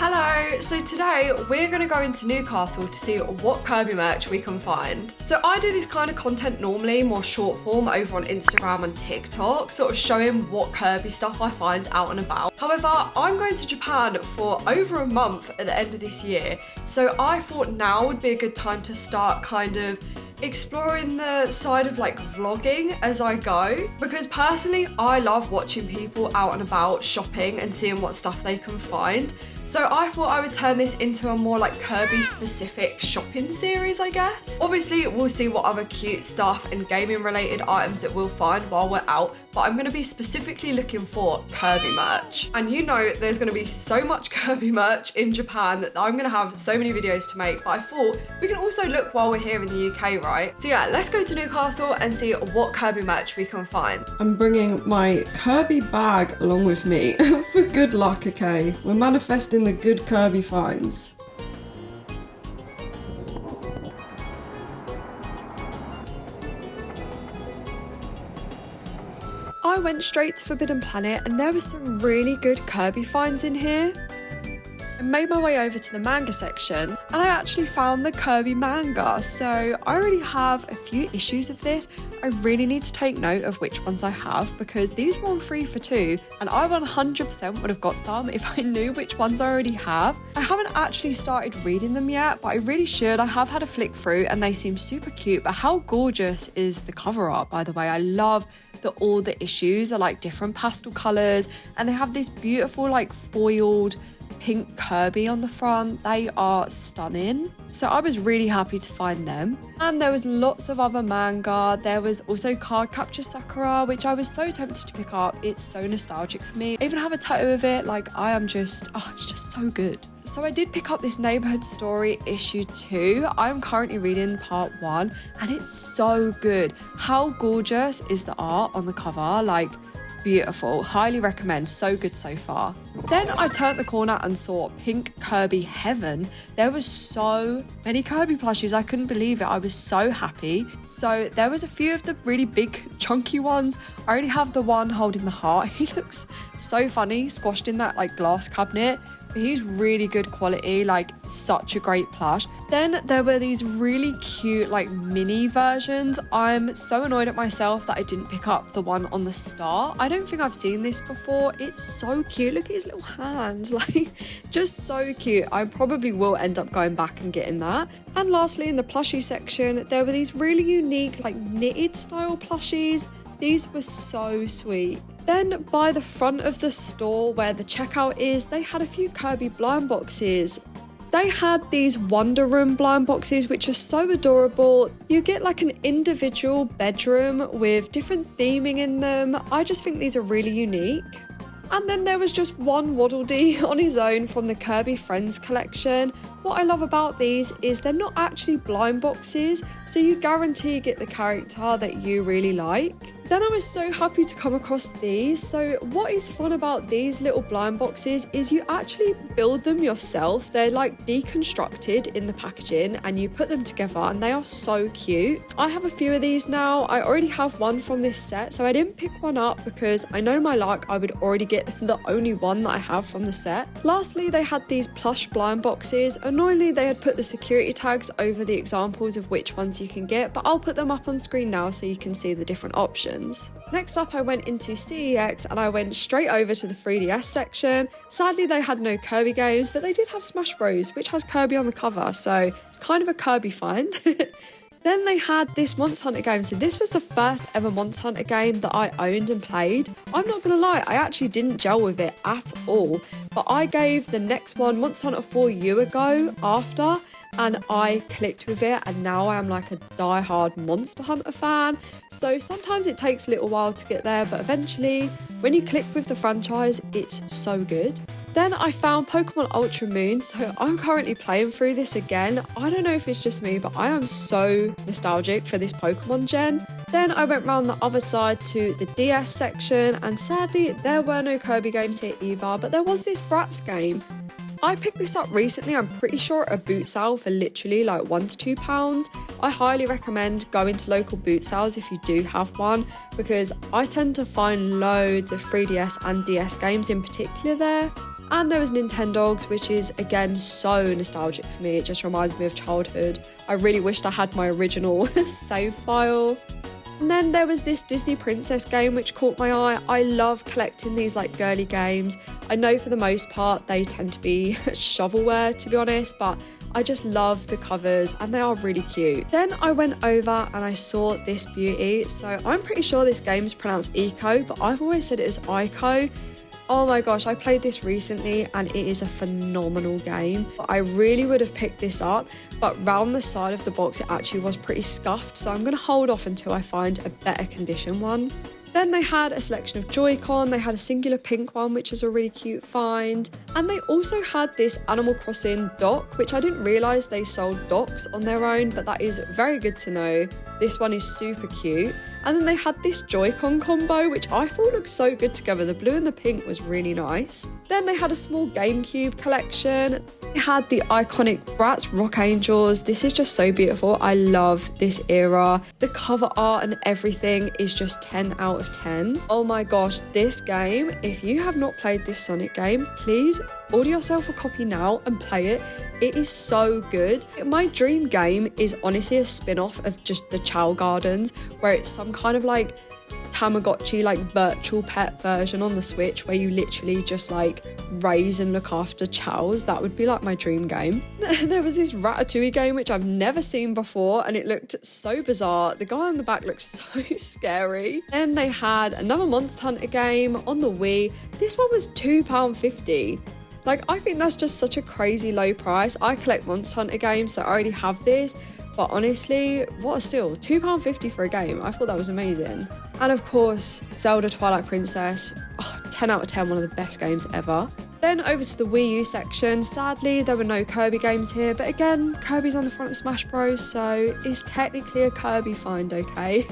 Hello! So today we're going to go into Newcastle to see what Kirby merch we can find. So I do this kind of content normally, more short form over on Instagram and TikTok, sort of showing what Kirby stuff I find out and about. However, I'm going to Japan for over a month at the end of this year, so I thought now would be a good time to start kind of exploring the side of like vlogging as I go, because personally I love watching people out and about shopping and seeing what stuff they can find. So I thought I would turn this into a more like Kirby specific shopping series, I guess. Obviously we'll see what other cute stuff and gaming related items that we'll find while we're out, but I'm going to be specifically looking for Kirby merch. And you know there's going to be so much Kirby merch in Japan that I'm going to have so many videos to make, but I thought we can also look while we're here in the UK, right? So yeah, let's go to Newcastle and see what Kirby merch we can find. I'm bringing my Kirby bag along with me for good luck, okay? We're manifesting the good Kirby finds. I went straight to Forbidden Planet and there was some really good Kirby finds in here. I made my way over to the manga section and I actually found the Kirby manga, so I already have a few issues of this. I really need to take note of which ones I have because these were on 3 for 2 and I 100% would have got some if I knew which ones I already have. I haven't actually started reading them yet, but I really should. I have had a flick through and they seem super cute, but how gorgeous is the cover art, by the way? I love that all the issues are like different pastel colours and they have this beautiful like foiled pink Kirby on the front. They are stunning. So I was really happy to find them. And there was lots of other manga. There was also Card Capture Sakura, which I was so tempted to pick up. It's so nostalgic for me. I even have a tattoo of it. Like I am just, it's just so good. So I did pick up this Neighborhood Story issue 2. I'm currently reading part 1 and it's so good. How gorgeous is the art on the cover? Like, beautiful. Highly recommend. So good so far. Then I turned the corner and saw Pink Kirby Heaven. There was so many Kirby plushies. I couldn't believe it. I was so happy. So there was a few of the really big chunky ones. I already have the one holding the heart. He looks so funny squashed in that like glass cabinet. But he's really good quality, like such a great plush. Then there were these really cute like mini versions. I'm so annoyed at myself that I didn't pick up the one on the star. I don't think I've seen this before. It's so cute. Look at his little hands, like just so cute. I probably will end up going back and getting that. And lastly, in the plushie section, there were these really unique like knitted style plushies. These were so sweet. Then by the front of the store where the checkout is, they had a few Kirby blind boxes. They had these Wonder Room blind boxes, which are so adorable. You get like an individual bedroom with different theming in them. I just think these are really unique. And then there was just one Waddle Dee on his own from the Kirby Friends collection. What I love about these is they're not actually blind boxes, so you guarantee you get the character that you really like. Then I was so happy to come across these. So what is fun about these little blind boxes is you actually build them yourself. They're like deconstructed in the packaging and you put them together and they are so cute. I have a few of these now. I already have one from this set, so I didn't pick one up because I know my luck, I would already get the only one that I have from the set. Lastly, they had these plush blind boxes. Annoyingly, they had put the security tags over the examples of which ones you can get, but I'll put them up on screen now so you can see the different options. Next up, I went into CEX and I went straight over to the 3DS section. Sadly, they had no Kirby games, but they did have Smash Bros, which has Kirby on the cover, so it's kind of a Kirby find. Then they had this Monster Hunter game. So this was the first ever Monster Hunter game that I owned and played. I'm not going to lie, I actually didn't gel with it at all. But I gave the next one, Monster Hunter 4 a go after, and I clicked with it, and now I am like a die-hard Monster Hunter fan. So sometimes it takes a little while to get there, but eventually when you click with the franchise, it's so good. Then I found Pokemon Ultra Moon, so I'm currently playing through this again. I don't know if it's just me, but I am so nostalgic for this Pokemon gen. Then I went round the other side to the DS section, and sadly there were no Kirby games here either, but there was this Bratz game. I picked this up recently, I'm pretty sure at a boot sale for literally like £1 to £2. I highly recommend going to local boot sales if you do have one, because I tend to find loads of 3DS and DS games in particular there. And there was Nintendogs, which is again so nostalgic for me. It just reminds me of childhood. I really wished I had my original save file. And then there was this Disney Princess game which caught my eye. I love collecting these like girly games. I know for the most part they tend to be shovelware, to be honest, but I just love the covers and they are really cute. Then I went over and I saw this beauty. So I'm pretty sure this game's pronounced Eco, but I've always said it as Ico. Oh my gosh, I played this recently and it is a phenomenal game. I really would have picked this up, but round the side of the box it actually was pretty scuffed, so I'm going to hold off until I find a better condition one. Then they had a selection of Joy-Con, they had a singular pink one which is a really cute find, and they also had this Animal Crossing dock, which I didn't realise they sold docks on their own, but that is very good to know. This one is super cute. And then they had this Joy-Con combo, which I thought looked so good together. The blue and the pink was really nice. Then they had a small GameCube collection. They had the iconic Bratz Rock Angels. This is just so beautiful. I love this era. The cover art and everything is just 10 out of 10. Oh my gosh, this game, if you have not played this Sonic game, please order yourself a copy now and play it. It is so good. My dream game is honestly a spin-off of just the Chow Gardens, where it's some kind of like Tamagotchi, like virtual pet version on the Switch where you literally just like raise and look after chows. That would be like my dream game. There was this Ratatouille game which I've never seen before and it looked so bizarre. The guy on the back looked so scary. Then they had another Monster Hunter game on the Wii. This one was £2.50. Like, I think that's just such a crazy low price. I collect Monster Hunter games, so I already have this. But honestly, what a steal. £2.50 for a game. I thought that was amazing. And of course, Zelda Twilight Princess. Oh, 10 out of 10, one of the best games ever. Then over to the Wii U section. Sadly, there were no Kirby games here, but again, Kirby's on the front of Smash Bros, so it's technically a Kirby find, okay?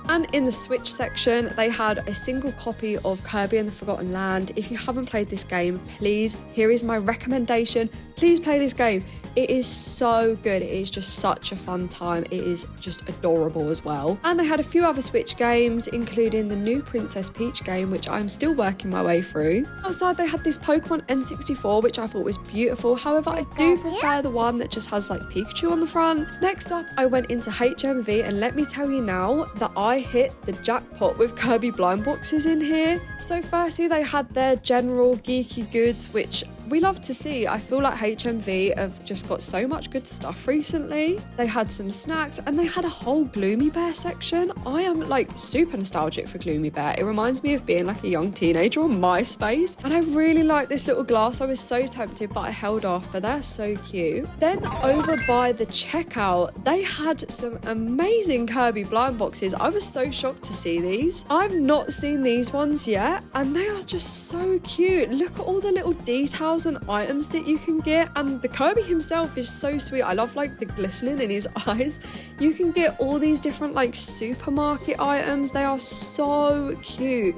And in the Switch section, they had a single copy of Kirby and the Forgotten Land. If you haven't played this game, please, here is my recommendation. Please play this game. It is so good. It is just such a fun time. It is just adorable as well. And they had a few other Switch games, including the new Princess Peach game, which I'm still working my way through. Outside, they had this Pokemon N64, which I thought was beautiful. However, I do prefer the one that just has like Pikachu on the front. Next up, I went into HMV, and let me tell you now that I hit the jackpot with Kirby blind boxes in here. So firstly, they had their general geeky goods, which we love to see. I feel like HMV have just got so much good stuff recently. They had some snacks and they had a whole Gloomy Bear section. I am like super nostalgic for Gloomy Bear. It reminds me of being like a young teenager on MySpace. And I really like this little glass. I was so tempted, but I held off, but they're so cute. Then over by the checkout, they had some amazing Kirby blind boxes. I was so shocked to see these. I've not seen these ones yet, and they are just so cute. Look at all the little details and items that you can get, and the Kirby himself is so sweet. I love like the glistening in his eyes. You can get all these different like supermarket items. They are so cute.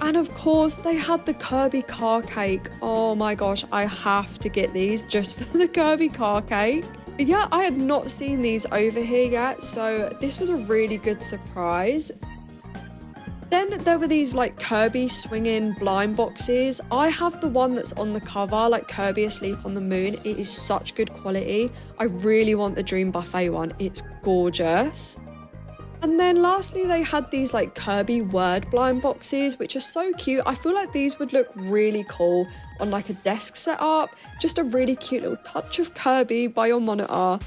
And of course they had the Kirby car cake. Oh my gosh, I have to get these just for the Kirby car cake. But yeah, I had not seen these over here yet, so this was a really good surprise. Then there were these like Kirby swinging blind boxes. I have the one that's on the cover, like Kirby Asleep on the Moon. It is such good quality. I really want the Dream Buffet one. It's gorgeous. And then lastly, they had these like Kirby word blind boxes, which are so cute. I feel like these would look really cool on like a desk setup. Just a really cute little touch of Kirby by your monitor.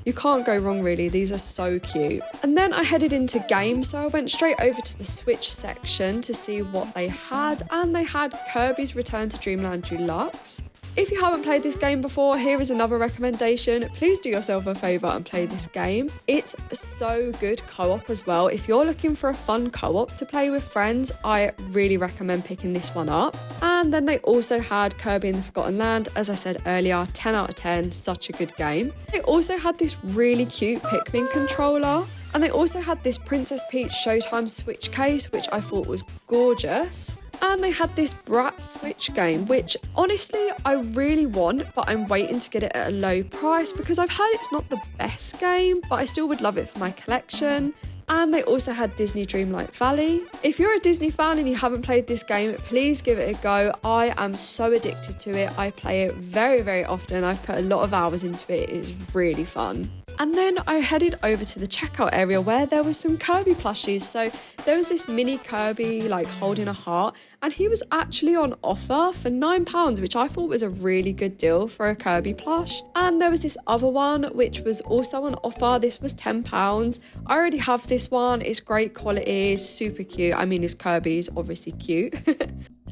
You can't go wrong really, these are so cute. And then I headed into games, so I went straight over to the Switch section to see what they had, and they had Kirby's Return to Dreamland Deluxe. If you haven't played this game before, here is another recommendation. Please do yourself a favour and play this game. It's so good co-op as well. If you're looking for a fun co-op to play with friends, I really recommend picking this one up. And then they also had Kirby and the Forgotten Land. As I said earlier, 10 out of 10, such a good game. They also had this really cute Pikmin controller. And they also had this Princess Peach Showtime Switch case, which I thought was gorgeous. And they had this Bratz Switch game, which honestly I really want, but I'm waiting to get it at a low price because I've heard it's not the best game, but I still would love it for my collection. And they also had Disney Dreamlight Valley. If you're a Disney fan and you haven't played this game, please give it a go. I am so addicted to it. I play it very, very often. I've put a lot of hours into it. It's really fun. And then I headed over to the checkout area where there was some Kirby plushies. So there was this mini Kirby like holding a heart, and he was actually on offer for £9, which I thought was a really good deal for a Kirby plush. And there was this other one which was also on offer. This was £10. I already have this one. It's great quality, it's super cute. I mean, it's Kirby's obviously cute.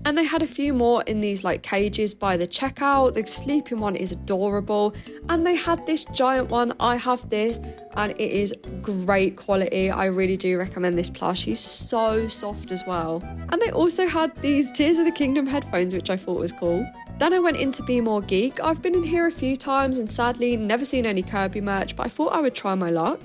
And they had a few more in these like cages by the checkout. The sleeping one is adorable. And they had this giant one. I have this and it is great quality. I really do recommend this plush. He's so soft as well. And they also had these Tears of the Kingdom headphones, which I thought was cool. Then I went into Be More Geek. I've been in here a few times and sadly never seen any Kirby merch, but I thought I would try my luck.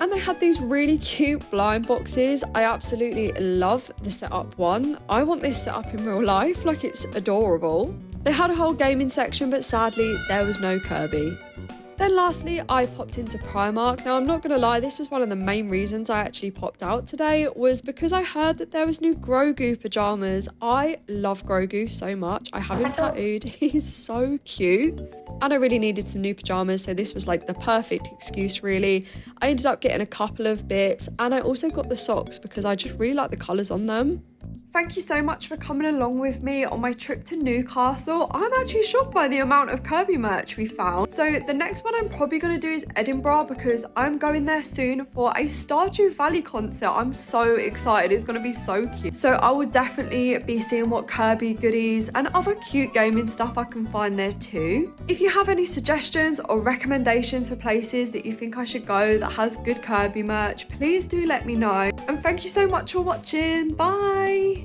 And they had these really cute blind boxes. I absolutely love the setup one. I want this set up in real life, like it's adorable. They had a whole gaming section, but sadly there was no Kirby. Then lastly, I popped into Primark. Now, I'm not going to lie, this was one of the main reasons I actually popped out today, was because I heard that there was new Grogu pyjamas. I love Grogu so much. I have him tattooed. He's so cute. And I really needed some new pyjamas, so this was like the perfect excuse, really. I ended up getting a couple of bits, and I also got the socks because I just really like the colours on them. Thank you so much for coming along with me on my trip to Newcastle. I'm actually shocked by the amount of Kirby merch we found. So the next one I'm probably going to do is Edinburgh because I'm going there soon for a Stardew Valley concert. I'm so excited. It's going to be so cute. So I will definitely be seeing what Kirby goodies and other cute gaming stuff I can find there too. If you have any suggestions or recommendations for places that you think I should go that has good Kirby merch, please do let me know. And thank you so much for watching. Bye!